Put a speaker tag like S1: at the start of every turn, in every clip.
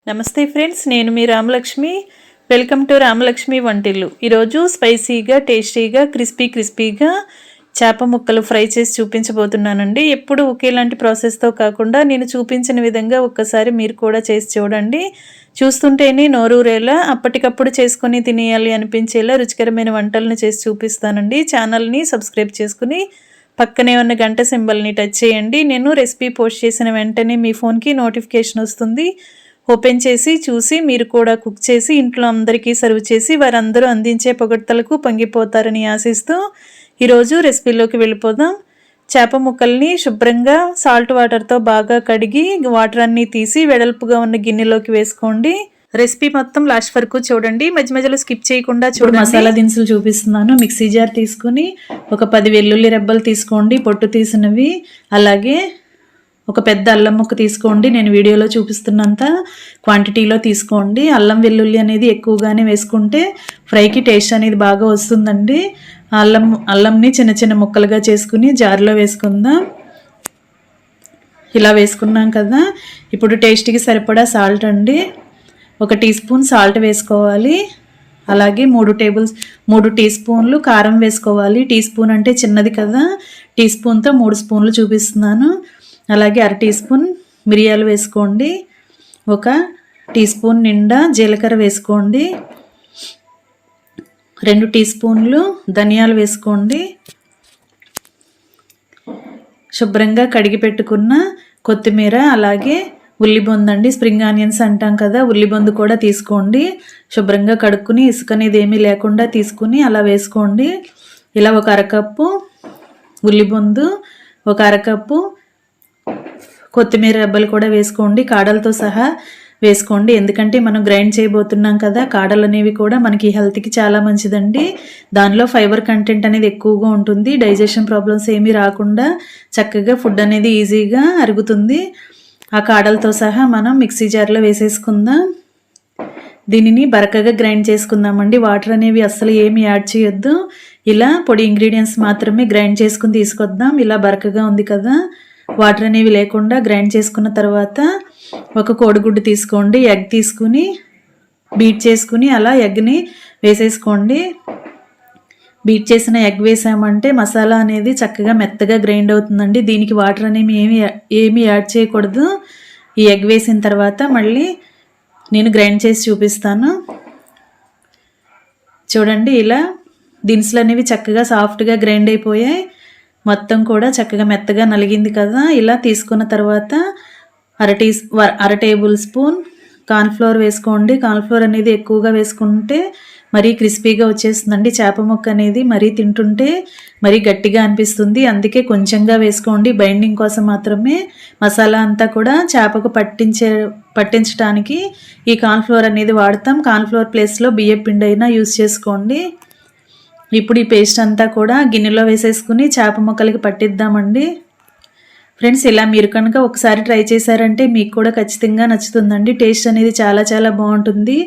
S1: నమస్తే ఫ్రెండ్స్, నేను మీ రామలక్ష్మి. వెల్కమ్ టు రామలక్ష్మి వంటిల్లు. ఈరోజు స్పైసీగా, టేస్టీగా, క్రిస్పీగా చేప ముక్కలు ఫ్రై చేసి చూపించబోతున్నానండి. ఎప్పుడు ఒకేలాంటి ప్రాసెస్తో కాకుండా నేను చూపించిన విధంగా ఒక్కసారి మీరు కూడా చేసి చూడండి. చూస్తుంటేనే నోరూరేలా, అప్పటికప్పుడు చేసుకొని తినేయాలి అనిపించేలా రుచికరమైన వంటలను చేసి చూపిస్తానండి. ఛానల్ని సబ్స్క్రైబ్ చేసుకుని పక్కనే ఉన్న గంట సింబల్ని టచ్ చేయండి. నేను రెసిపీ పోస్ట్ చేసిన వెంటనే మీ ఫోన్కి నోటిఫికేషన్ వస్తుంది. ఓపెన్ చేసి చూసి మీరు కూడా కుక్ చేసి ఇంట్లో అందరికీ సర్వ్ చేసి వారందరూ అందించే పొగడ్తలకు పొంగిపోతారని ఆశిస్తూ ఈరోజు రెసిపీలోకి వెళ్ళిపోదాం. చేప ముక్కల్ని శుభ్రంగా సాల్ట్ వాటర్తో బాగా కడిగి వాటర్ అన్నీ తీసి వెడల్పుగా ఉన్న గిన్నెలోకి వేసుకోండి. రెసిపీ మొత్తం లాస్ట్ వరకు చూడండి, మధ్య మధ్యలో స్కిప్ చేయకుండా చూడండి. మసాలా దినుసులు చూపిస్తున్నాను. మిక్సీ జార్ తీసుకుని ఒక 10 వెల్లుల్లి రెబ్బలు తీసుకోండి, పొట్టు తీసినవి. అలాగే ఒక పెద్ద అల్లం ముక్క తీసుకోండి. నేను వీడియోలో చూపిస్తున్నంత క్వాంటిటీలో తీసుకోండి. అల్లం వెల్లుల్లి అనేది ఎక్కువగానే వేసుకుంటే ఫ్రైకి టేస్ట్ అనేది బాగా వస్తుందండి. అల్లంని చిన్న చిన్న ముక్కలుగా చేసుకుని జార్లో వేసుకుందాం. ఇలా వేసుకున్నాం కదా, ఇప్పుడు టేస్ట్కి సరిపడా సాల్ట్ అండి. 1 టీ స్పూన్ సాల్ట్ వేసుకోవాలి. అలాగే 3 టీ స్పూన్లు కారం వేసుకోవాలి. టీ స్పూన్ అంటే చిన్నది కదా, టీ స్పూన్తో 3 స్పూన్లు చూపిస్తున్నాను. అలాగే 1/2 టీ స్పూన్ మిరియాలు వేసుకోండి. 1 టీ స్పూన్ నిండా జీలకర్ర వేసుకోండి. 2 టీ స్పూన్లు ధనియాలు వేసుకోండి. శుభ్రంగా కడిగి పెట్టుకున్న కొత్తిమీర, అలాగే ఉల్లిబొందు అండి, స్ప్రింగ్ ఆనియన్స్ అంటాం కదా, ఉల్లిబొందు కూడా తీసుకోండి. శుభ్రంగా కడుక్కుని ఇసుక అనేది ఏమీ లేకుండా తీసుకుని అలా వేసుకోండి. ఇలా 1 అరకప్పు ఉల్లిబొందు, 1 అరకప్పు కొత్తిమీర రెబ్బలు కూడా వేసుకోండి. కాడలతో సహా వేసుకోండి, ఎందుకంటే మనం గ్రైండ్ చేయబోతున్నాం కదా. కాడలు అనేవి కూడా మనకి హెల్త్కి చాలా మంచిదండి. దానిలో ఫైబర్ కంటెంట్ అనేది ఎక్కువగా ఉంటుంది. డైజెషన్ ప్రాబ్లమ్స్ ఏమీ రాకుండా చక్కగా ఫుడ్ అనేది ఈజీగా అరుగుతుంది. ఆ కాడలతో సహా మనం మిక్సీ జార్లో వేసేసుకుందాం. దీనిని బరకగా గ్రైండ్ చేసుకుందామండి. వాటర్ అనేవి అస్సలు ఏమి యాడ్ చేయొద్దు. ఇలా పొడి ఇంగ్రీడియంట్స్ మాత్రమే గ్రైండ్ చేసుకుని తీసుకొద్దాం. ఇలా బరకగా ఉంది కదా, వాటర్ అనేవి లేకుండా గ్రైండ్ చేసుకున్న తర్వాత 1 కోడిగుడ్డు తీసుకోండి. ఎగ్ తీసుకుని బీట్ చేసుకుని అలా ఎగ్ని వేసేసుకోండి. బీట్ చేసిన ఎగ్ వేసామంటే మసాలా అనేది చక్కగా మెత్తగా గ్రైండ్ అవుతుందండి. దీనికి వాటర్ అనేవి ఏమీ యాడ్ చేయకూడదు. ఈ ఎగ్ వేసిన తర్వాత మళ్ళీ నేను గ్రైండ్ చేసి చూపిస్తాను. చూడండి, ఇలా దినుసులు అనేవి చక్కగా సాఫ్ట్గా గ్రైండ్ అయిపోయాయి. మొత్తం కూడా చక్కగా మెత్తగా నలిగింది కదా. ఇలా తీసుకున్న తర్వాత 1/2 టేబుల్ స్పూన్ కార్న్ఫ్లోర్ వేసుకోండి. కార్న్ఫ్లోర్ అనేది ఎక్కువగా వేసుకుంటే మరీ క్రిస్పీగా వచ్చేస్తుందండి. చేప ముక్క అనేది మరీ తింటుంటే మరీ గట్టిగా అనిపిస్తుంది. అందుకే కొంచెంగా వేసుకోండి, బైండింగ్ కోసం మాత్రమే. మసాలా అంతా కూడా చేపకు పట్టించడానికి ఈ కార్న్ఫ్లోర్ అనేది వాడతాం. కార్న్ఫ్లోర్ ప్లేస్లో బియ్యం పిండి అయినా యూజ్ చేసుకోండి. ఇప్పుడు ఈ పేస్ట్ అంతా కూడా గిన్నెలో వేసేసుకుని చేప ముక్కలకి పట్టిద్దామండి. ఫ్రెండ్స్, ఇలా మీరు కనుక ఒకసారి ట్రై చేశారంటే మీకు కూడా ఖచ్చితంగా నచ్చుతుందండి. టేస్ట్ అనేది చాలా చాలా బాగుంటుంది.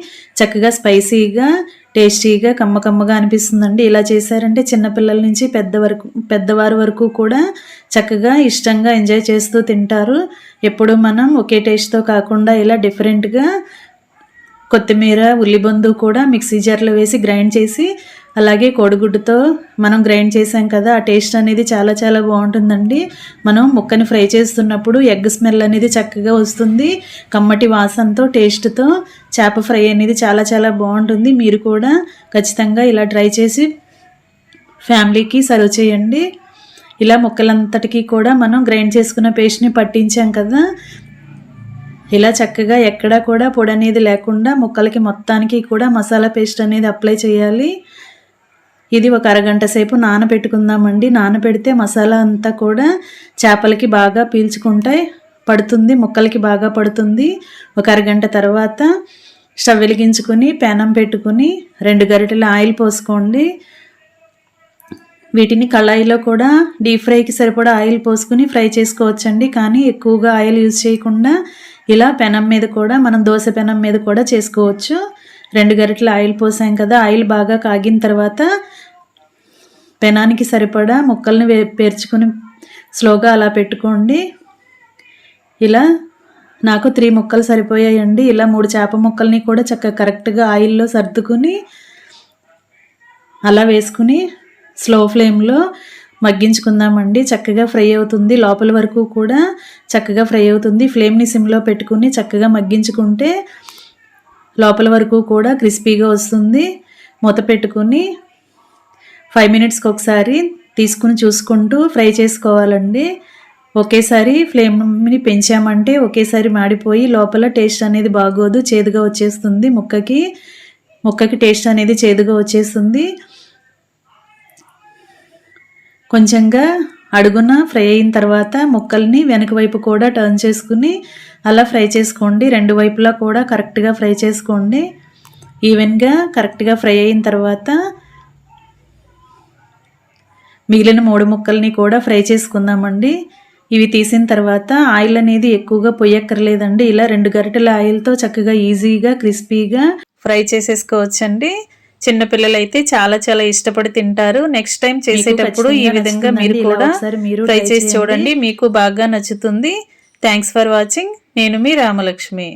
S1: చక్కగా స్పైసీగా, టేస్టీగా, కమ్మగా అనిపిస్తుందండి. ఇలా చేశారంటే చిన్నపిల్లల నుంచి పెద్దవారి వరకు కూడా చక్కగా ఇష్టంగా ఎంజాయ్ చేస్తూ తింటారు. ఎప్పుడు మనం ఒకే టేస్ట్తో కాకుండా ఇలా డిఫరెంట్గా కొత్తిమీర, ఉల్లిబొందు కూడా మిక్సీ జార్లో వేసి గ్రైండ్ చేసి, అలాగే కోడిగుడ్డుతో మనం గ్రైండ్ చేసాం కదా, ఆ టేస్ట్ అనేది చాలా చాలా బాగుంటుందండి. మనం ముక్కని ఫ్రై చేస్తున్నప్పుడు ఎగ్ స్మెల్ అనేది చక్కగా వస్తుంది. కమ్మటి వాసనతో, టేస్ట్తో చేప ఫ్రై అనేది చాలా చాలా బాగుంటుంది. మీరు కూడా ఖచ్చితంగా ఇలా ట్రై చేసి ఫ్యామిలీకి సర్వ్ చేయండి. ఇలా ముక్కలంతటికీ కూడా మనం గ్రైండ్ చేసుకున్న పేస్ట్ని పట్టించాం కదా, ఇలా చక్కగా ఎక్కడా కూడా పొడి అనేది లేకుండా ముక్కలకి మొత్తానికి కూడా మసాలా పేస్ట్ అనేది అప్లై చేయాలి. ఇది 1 అరగంట సేపు నానబెట్టుకుందామండి. నానబెడితే మసాలా అంతా కూడా చేపలకి బాగా పడుతుంది, ముక్కలకి బాగా పడుతుంది. 1 అరగంట తర్వాత స్టవ్ వెలిగించుకొని పెనం పెట్టుకుని 2 గరిటెల ఆయిల్ పోసుకోండి. వీటిని కళాయిలో కూడా డీప్ ఫ్రైకి సరిపడా ఆయిల్ పోసుకుని ఫ్రై చేసుకోవచ్చండి. కానీ ఎక్కువగా ఆయిల్ యూజ్ చేయకుండా ఇలా పెనం మీద కూడా, మనం దోశ పెనం మీద కూడా చేసుకోవచ్చు. 2 గరిటెల ఆయిల్ పోసాం కదా, ఆయిల్ బాగా కాగిన తర్వాత పెనానికి సరిపడా ముక్కల్ని పేర్చుకుని స్లోగా అలా పెట్టుకోండి. ఇలా నాకు 3 ముక్కలు సరిపోయాయండి. ఇలా 3 చేప ముక్కల్ని కూడా చక్కగా కరెక్ట్గా ఆయిల్లో సర్దుకుని అలా వేసుకుని స్లో ఫ్లేమ్లో మగ్గించుకుందామండి. చక్కగా ఫ్రై అవుతుంది, లోపల వరకు కూడా చక్కగా ఫ్రై అవుతుంది. ఫ్లేమ్ని సిమ్లో పెట్టుకుని చక్కగా మగ్గించుకుంటే లోపల వరకు కూడా క్రిస్పీగా వస్తుంది. మూత పెట్టుకుని 5 మినిట్స్కి ఒకసారి తీసుకుని చూసుకుంటూ ఫ్రై చేసుకోవాలండి. ఒకేసారి ఫ్లేమ్ని పెంచామంటే ఒకేసారి మాడిపోయి లోపల టేస్ట్ అనేది బాగోదు, చేదుగా వచ్చేస్తుంది. ముక్కకి టేస్ట్ అనేది చేదుగా వచ్చేస్తుంది. కొంచెంగా అడుగున ఫ్రై అయిన తర్వాత ముక్కల్ని వెనక వైపు కూడా టర్న్ చేసుకుని అలా ఫ్రై చేసుకోండి. 2 వైపులా కూడా కరెక్ట్గా ఫ్రై చేసుకోండి. ఈవెన్గా కరెక్ట్గా ఫ్రై అయిన తర్వాత మిగిలిన 3 ముక్కల్ని కూడా ఫ్రై చేసుకుందామండి. ఇవి తీసిన తర్వాత ఆయిల్ అనేది ఎక్కువగా పొయ్యక్కర్లేదండి. ఇలా 2 గరిటెల ఆయిల్తో చక్కగా ఈజీగా క్రిస్పీగా ఫ్రై చేసేసుకోవచ్చండి. చిన్నపిల్లలైతే చాలా చాలా ఇష్టపడి తింటారు. నెక్స్ట్ టైం చేసేటప్పుడు ఈ విధంగా మీరు కూడా ట్రై చేసి చూడండి, మీకు బాగా నచ్చుతుంది. Thanks for watching. నేను మీ రామలక్ష్మి.